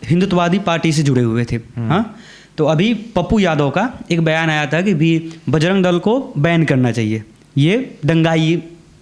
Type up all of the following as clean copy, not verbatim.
हिंदुत्ववादी पार्टी से जुड़े हुए थे। हाँ, तो अभी पप्पू यादव का एक बयान आया था कि भी बजरंग दल को बैन करना चाहिए, ये दंगाई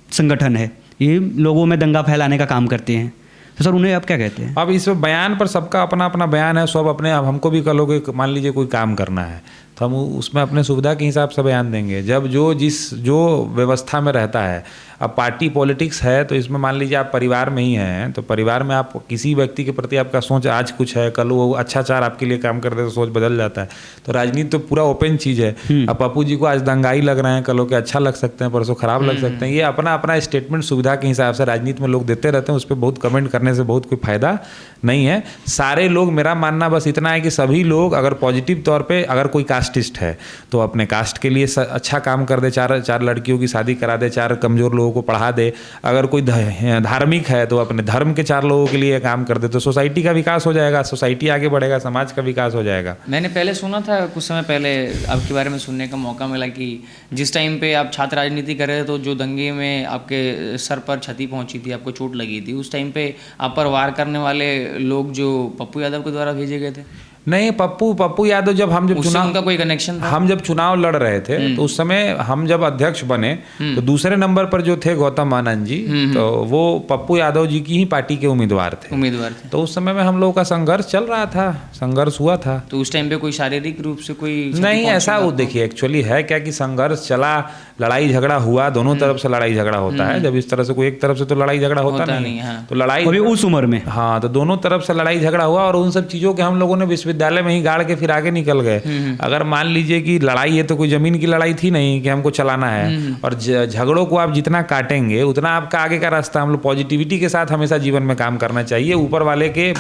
संगठन है, ये लोगों में दंगा फैलाने का काम करते हैं। तो सर उन्हें आप क्या कहते हैं? अब इस बयान पर सबका अपना अपना बयान है, सब अपने। अब हमको भी कहोगे मान लीजिए कोई काम करना है तो हम उसमें अपने सुविधा के हिसाब से बयान देंगे, जब जो व्यवस्था में रहता है। अब पार्टी पॉलिटिक्स है तो इसमें मान लीजिए आप परिवार में ही हैं, तो परिवार में आप किसी व्यक्ति के प्रति आपका सोच आज कुछ है, कल वो अच्छा चार आपके लिए काम करते तो सोच बदल जाता है। तो राजनीति तो पूरा ओपन चीज़ है। अब पप्पू जी को आज दंगाई लग रहे हैं, कल के अच्छा लग सकते हैं, परसों खराब लग सकते हैं। ये अपना अपना स्टेटमेंट सुविधा के हिसाब से राजनीति में लोग देते रहते हैं, उस पर बहुत कमेंट करने से बहुत कोई फायदा नहीं है। सारे लोग, मेरा मानना बस इतना है कि सभी लोग अगर पॉजिटिव तौर पर, अगर कोई कास्टिस्ट है तो अपने कास्ट के लिए अच्छा काम कर दे, चार लड़कियों की शादी करा दे, 4 कमज़ोर लोगों को पढ़ा दे। अगर कोई धार्मिक है तो अपने धर्म के 4 लोगों के लिए काम कर दे, तो सोसाइटी का विकास हो जाएगा, सोसाइटी आगे बढ़ेगा, समाज का विकास हो जाएगा। मैंने पहले सुना था, कुछ समय पहले आपके बारे में सुनने का मौका मिला कि जिस टाइम पे आप छात्र राजनीति कर रहे थे तो जो दंगे में आपके सर पर क्षति पहुंची थी, आपको चोट लगी थी, उस टाइम पे आप पर वार करने वाले लोग जो पप्पू यादव के द्वारा भेजे गए थे? नहीं, पप्पू यादव जब चुनाव, उनका कोई कनेक्शन था? हम जब चुनाव लड़ रहे थे तो उस समय हम जब अध्यक्ष बने तो दूसरे नंबर पर जो थे गौतम आनंद जी, तो वो पप्पू यादव जी की ही पार्टी के उम्मीदवार थे। तो उस समय में हम लोगों का संघर्ष चल रहा था, संघर्ष हुआ था। तो उस टाइम पे कोई शारीरिक रूप से कोई नहीं, ऐसा वो देखिए एक्चुअली है क्या कि संघर्ष चला, लड़ाई झगड़ा हुआ, दोनों तरफ से लड़ाई झगड़ा होता है। जब इस तरह से कोई एक तरफ से तो लड़ाई झगड़ा होता नहीं। तो लड़ाई अभी उस उम्र में, हाँ, तो दोनों तरफ से लड़ाई झगड़ा हुआ और उन सब चीज़ों के हम लोगों ने विश्वविद्यालय में ही गाड़ के फिर आगे निकल गए। अगर मान लीजिए कि लड़ाई है तो कोई जमीन की लड़ाई थी नहीं कि हमको चलाना है, और झगड़ों को आप जितना काटेंगे उतना आपका आगे का रास्ता। हम लोग पॉजिटिविटी के साथ हमेशा जीवन में काम करना चाहिए। ऊपर वाले के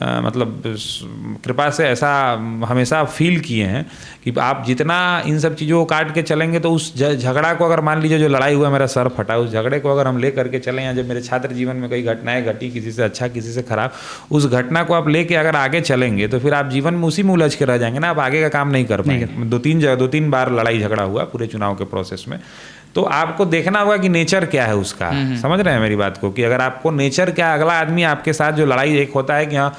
मतलब कृपा से ऐसा हमेशा फील किए हैं कि आप जितना इन सब चीज़ों को काट के चलेंगे तो उस झगड़ा को, अगर मान लीजिए जो लड़ाई हुआ, मेरा सर फटा, उस झगड़े को अगर हम ले करके चलें, या जब मेरे छात्र जीवन में कई घटनाएं घटी, किसी से अच्छा किसी से खराब, उस घटना को आप लेके अगर आगे चलेंगे तो फिर आप जीवन में उसी में उलझ के रह जाएंगे ना, आप आगे का काम नहीं कर पाएंगे। 2-3 बार लड़ाई झगड़ा हुआ पूरे चुनाव के प्रोसेस में। तो आपको देखना होगा कि नेचर क्या है उसका। समझ रहे हैं मेरी बात को, कि अगर आपको नेचर क्या, अगला आदमी आपके साथ जो लड़ाई, एक होता है कि हाँ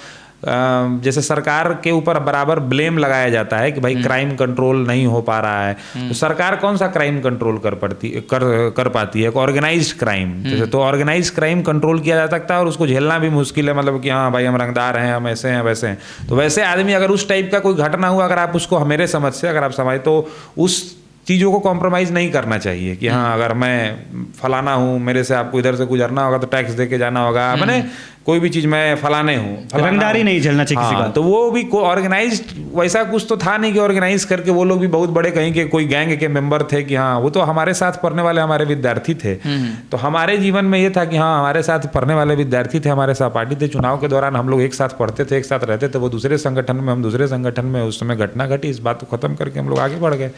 जैसे सरकार के ऊपर बराबर ब्लेम लगाया जाता है कि भाई क्राइम कंट्रोल नहीं हो पा रहा है, तो सरकार कौन सा क्राइम कंट्रोल कर पाती है? Organised crime. जैसे तो ऑर्गेनाइज्ड क्राइम कंट्रोल किया जा सकता है और उसको झेलना भी मुश्किल है, मतलब कि हाँ भाई हम रंगदार हैं, हम ऐसे हैं वैसे हैं। तो वैसे आदमी अगर उस टाइप का कोई घटना हुआ, अगर आप उसको मेरे समझ से अगर आप समझ, तो उस चीज़ों को कॉम्प्रोमाइज़ नहीं करना चाहिए कि हाँ अगर मैं फलाना हूँ, मेरे से आपको इधर से गुजरना होगा तो टैक्स दे के जाना होगा, मैंने कोई भी चीज़ मैं फलाने हूँ, रंगदारी नहीं झेलना चाहिए किसी का। तो वो भी ऑर्गेनाइज्ड वैसा कुछ तो था नहीं कि ऑर्गेनाइज करके वो लोग भी बहुत बड़े कहीं के कोई गैंग के मेंबर थे कि हाँ, वो तो हमारे साथ पढ़ने वाले हमारे विद्यार्थी थे। तो हमारे जीवन में ये था कि हाँ हमारे साथ पढ़ने वाले विद्यार्थी थे, हमारे सहपाठी थे। चुनाव के दौरान हम लोग एक साथ पढ़ते थे, एक साथ रहते थे। वो दूसरे संगठन में, हम दूसरे संगठन में। उस समय घटना घटी, इस बात को खत्म करके हम लोग आगे बढ़ गए।